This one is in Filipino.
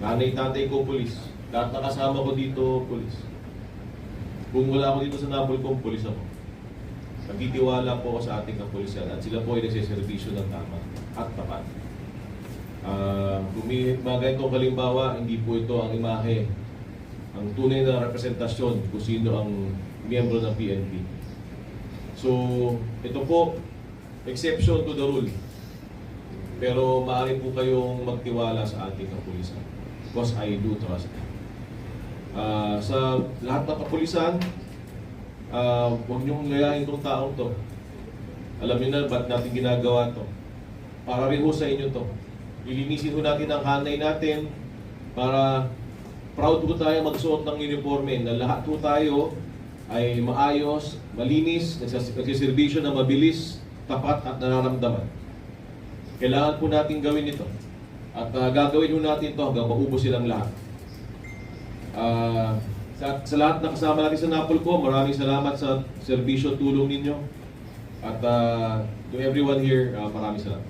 Nanay, tatay ko, pulis. Lahat na kasama ko dito, pulis. Kung wala ako dito sa Napolcom, pulis ako. Nagtitiwala po ako sa ating kapulisan at sila po ay nagsiservisyo ng tama at tapat. Kung may mga ganitong kalimbawa, hindi po ito ang imahe, ang tunay na representasyon kung sino ang miyembro ng PNP. So, ito po, exception to the rule. Pero maaari po kayong magtiwala sa ating kapulisan. Because I do trust them. Sa lahat ng kapulisan, huwag niyong layain itong taong to. Alam niyo na ba't natin ginagawa to? Para rin ho sa inyo to. Ilinisin ho natin ang hanay natin para proud ho tayo magsuot ng uniforme na lahat ho tayo ay maayos, malinis, nagsiservisyo na mabilis, tapat at nararamdaman. Kailangan po natin gawin ito. At gagawin ho natin ito hanggang maubos silang lahat. Sa lahat na kasama natin sa Napolcom, maraming salamat sa serbisyo tulong ninyo. At to everyone here, maraming salamat.